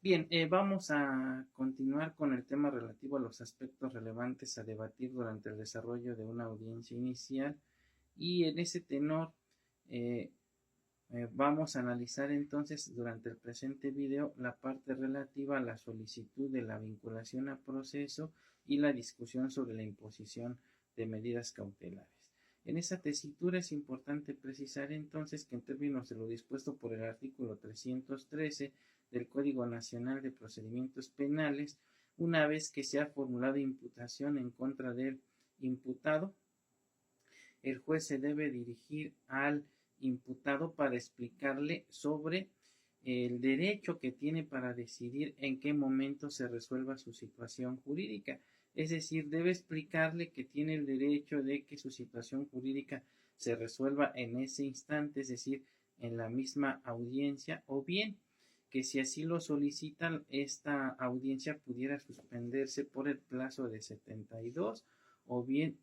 Bien, vamos a continuar con el tema relativo a los aspectos relevantes a debatir durante el desarrollo de una audiencia inicial y en ese tenor eh, vamos a analizar entonces durante el presente video la parte relativa a la solicitud de la vinculación a proceso y la discusión sobre la imposición de medidas cautelares. En esa tesitura es importante precisar entonces que en términos de lo dispuesto por el artículo 313 del Código Nacional de Procedimientos Penales, una vez que se ha formulado imputación en contra del imputado, el juez se debe dirigir al imputado para explicarle sobre el derecho que tiene para decidir en qué momento se resuelva su situación jurídica. Es decir, debe explicarle que tiene el derecho de que su situación jurídica se resuelva en ese instante, es decir, en la misma audiencia, o bien que si así lo solicitan, esta audiencia pudiera suspenderse por el plazo de 72 o bien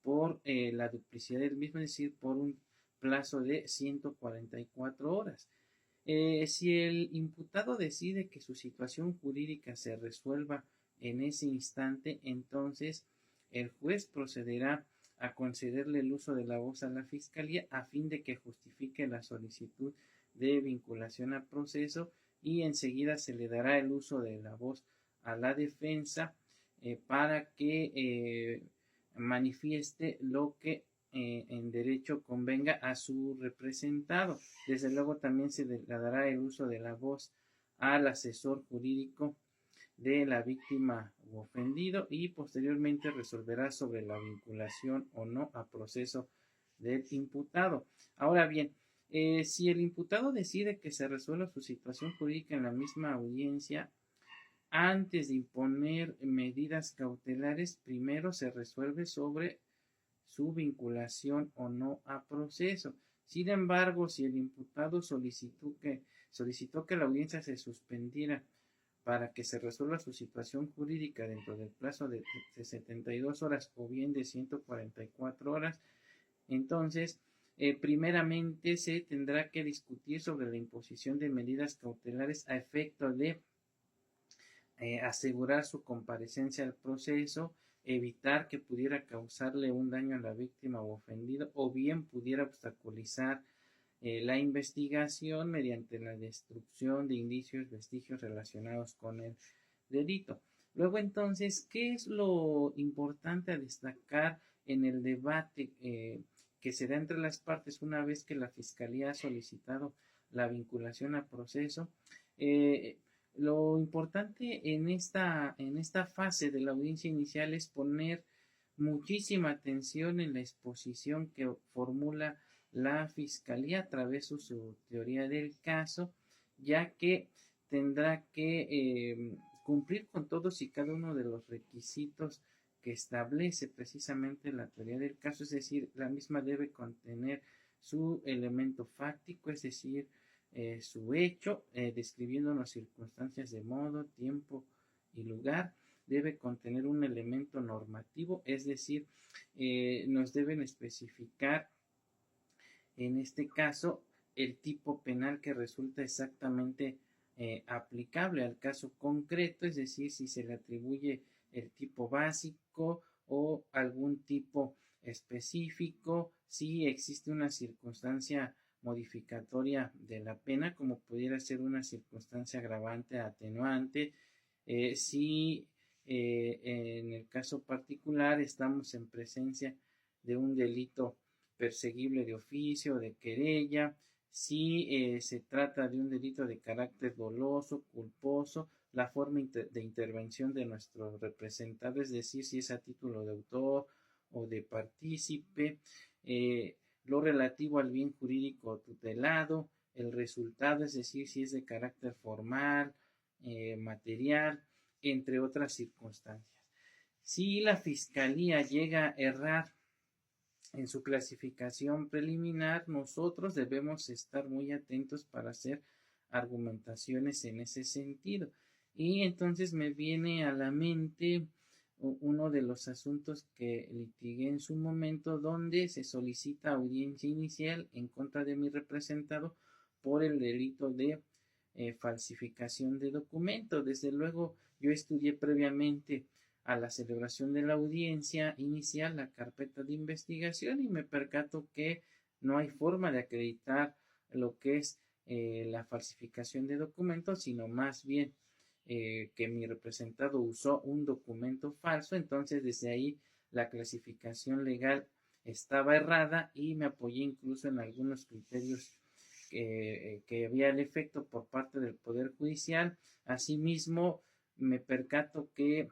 por la duplicidad del mismo, es decir, por un plazo de 144 horas. Si el imputado decide que su situación jurídica se resuelva en ese instante, entonces el juez procederá a concederle el uso de la voz a la fiscalía a fin de que justifique la solicitud de vinculación a proceso y enseguida se le dará el uso de la voz a la defensa para que manifieste lo que en derecho convenga a su representado. Desde luego también se le dará el uso de la voz al asesor jurídico de la víctima u ofendido y posteriormente resolverá sobre la vinculación o no a proceso del imputado. Ahora bien, si el imputado decide que se resuelva su situación jurídica en la misma audiencia, antes de imponer medidas cautelares, primero se resuelve sobre su vinculación o no a proceso. Sin embargo, si el imputado solicitó que la audiencia se suspendiera para que se resuelva su situación jurídica dentro del plazo de 72 horas o bien de 144 horas, entonces, primeramente se tendrá que discutir sobre la imposición de medidas cautelares a efecto de asegurar su comparecencia al proceso, evitar que pudiera causarle un daño a la víctima o ofendido, o bien pudiera obstaculizar la investigación mediante la destrucción de indicios, vestigios relacionados con el delito. Luego entonces, ¿qué es lo importante a destacar en el debate que se da entre las partes una vez que la Fiscalía ha solicitado la vinculación a proceso? Eh, lo importante en esta fase de la audiencia inicial es poner muchísima atención en la exposición que formula la Fiscalía a través de su teoría del caso, ya que tendrá que cumplir con todos y cada uno de los requisitos que establece precisamente la teoría del caso, es decir, la misma debe contener su elemento fáctico, es decir, su hecho, describiendo las circunstancias de modo, tiempo y lugar, debe contener un elemento normativo, es decir, nos deben especificar en este caso el tipo penal que resulta exactamente aplicable al caso concreto, es decir, si se le atribuye el tipo básico o algún tipo específico, si existe una circunstancia modificatoria de la pena, como pudiera ser una circunstancia agravante, atenuante, si en el caso particular estamos en presencia de un delito perseguible de oficio, de querella, si se trata de un delito de carácter doloso, culposo, la forma de intervención de nuestro representado, es decir, si es a título de autor o de partícipe, lo relativo al bien jurídico tutelado, el resultado, es decir, si es de carácter formal, material, entre otras circunstancias. Si la Fiscalía llega a errar en su clasificación preliminar, nosotros debemos estar muy atentos para hacer argumentaciones en ese sentido. Y entonces me viene a la mente uno de los asuntos que litigué en su momento, donde se solicita audiencia inicial en contra de mi representado por el delito de falsificación de documento. Desde luego, yo estudié previamente a la celebración de la audiencia inicial la carpeta de investigación y me percato que no hay forma de acreditar lo que es la falsificación de documentos, sino más bien que mi representado usó un documento falso. Entonces desde ahí la clasificación legal estaba errada y me apoyé incluso en algunos criterios que había el efecto por parte del Poder Judicial. Asimismo, me percato que,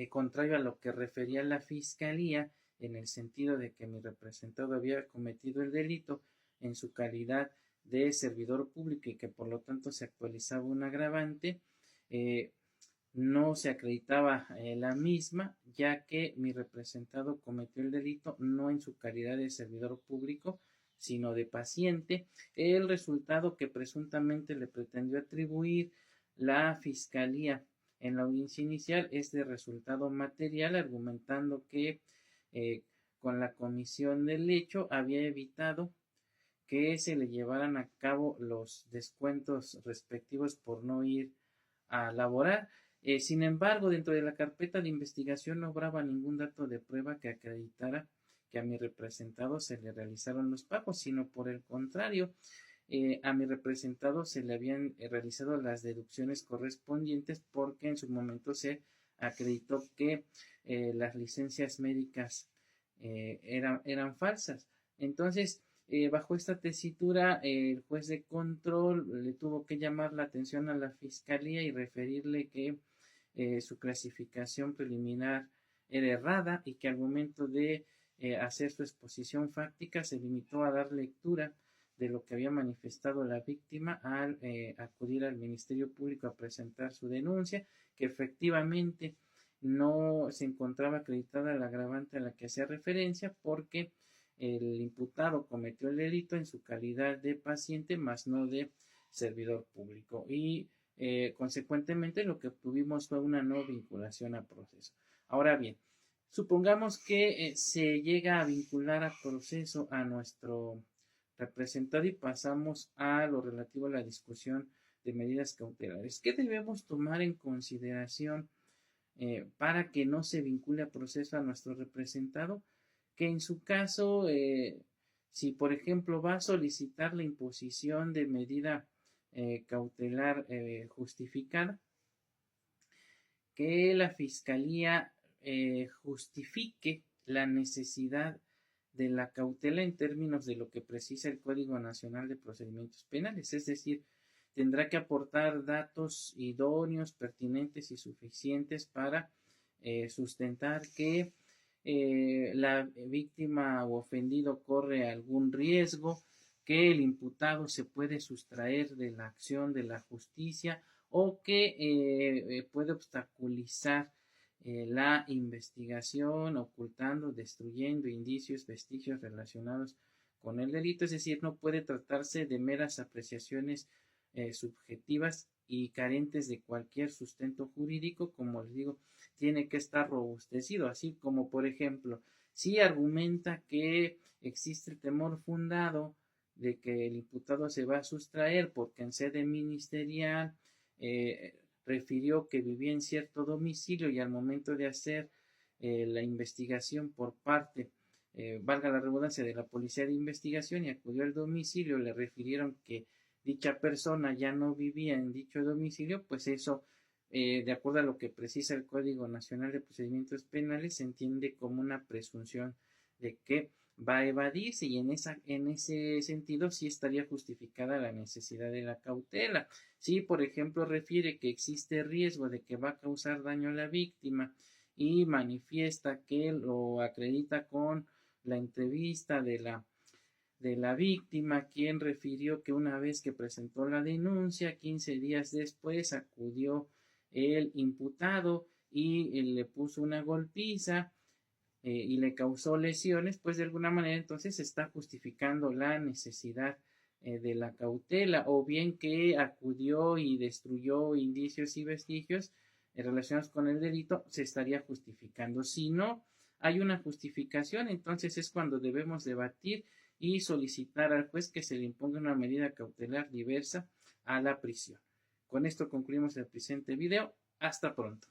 contrario a lo que refería la Fiscalía, en el sentido de que mi representado había cometido el delito en su calidad de servidor público y que por lo tanto se actualizaba un agravante, no se acreditaba la misma, ya que mi representado cometió el delito no en su calidad de servidor público, sino de paciente. El resultado que presuntamente le pretendió atribuir la Fiscalía en la audiencia inicial es de resultado material, argumentando que con la comisión del hecho había evitado que se le llevaran a cabo los descuentos respectivos por no ir a laborar. Sin embargo, dentro de la carpeta de investigación no obraba ningún dato de prueba que acreditara que a mi representado se le realizaron los pagos, sino por el contrario, a mi representado se le habían realizado las deducciones correspondientes porque en su momento se acreditó que las licencias médicas eran falsas. Entonces, bajo esta tesitura, el juez de control le tuvo que llamar la atención a la Fiscalía y referirle que su clasificación preliminar era errada y que al momento de hacer su exposición fáctica se limitó a dar lectura de lo que había manifestado la víctima al acudir al Ministerio Público a presentar su denuncia, que efectivamente no se encontraba acreditada la agravante a la que hacía referencia porque el imputado cometió el delito en su calidad de paciente, más no de servidor público. Y consecuentemente lo que obtuvimos fue una no vinculación a proceso. Ahora bien, supongamos que se llega a vincular a proceso a nuestro representado y pasamos a lo relativo a la discusión de medidas cautelares. ¿Qué debemos tomar en consideración para que no se vincule a proceso a nuestro representado? Que en su caso, si por ejemplo va a solicitar la imposición de medida cautelar justificada, que la Fiscalía justifique la necesidad de la cautela en términos de lo que precisa el Código Nacional de Procedimientos Penales, es decir, tendrá que aportar datos idóneos, pertinentes y suficientes para sustentar que la víctima o ofendido corre algún riesgo, que el imputado se puede sustraer de la acción de la justicia o que puede obstaculizar la investigación, ocultando, destruyendo indicios, vestigios relacionados con el delito. Es decir, no puede tratarse de meras apreciaciones subjetivas y carentes de cualquier sustento jurídico. Como les digo, tiene que estar robustecido, así como por ejemplo, si argumenta que existe el temor fundado de que el imputado se va a sustraer porque en sede ministerial refirió que vivía en cierto domicilio y al momento de hacer la investigación por parte, valga la redundancia, de la policía de investigación y acudió al domicilio, le refirieron que dicha persona ya no vivía en dicho domicilio, pues eso, de acuerdo a lo que precisa el Código Nacional de Procedimientos Penales, se entiende como una presunción de que va a evadirse y en ese sentido sí estaría justificada la necesidad de la cautela. Si, por ejemplo, refiere que existe riesgo de que va a causar daño a la víctima y manifiesta que lo acredita con la entrevista de la víctima, quien refirió que una vez que presentó la denuncia, 15 días después acudió el imputado y le puso una golpiza y le causó lesiones, pues de alguna manera entonces está justificando la necesidad de la cautela, o bien que acudió y destruyó indicios y vestigios relacionados con el delito, se estaría justificando. Si no hay una justificación, entonces es cuando debemos debatir y solicitar al juez que se le imponga una medida cautelar diversa a la prisión. Con esto concluimos el presente video. Hasta pronto.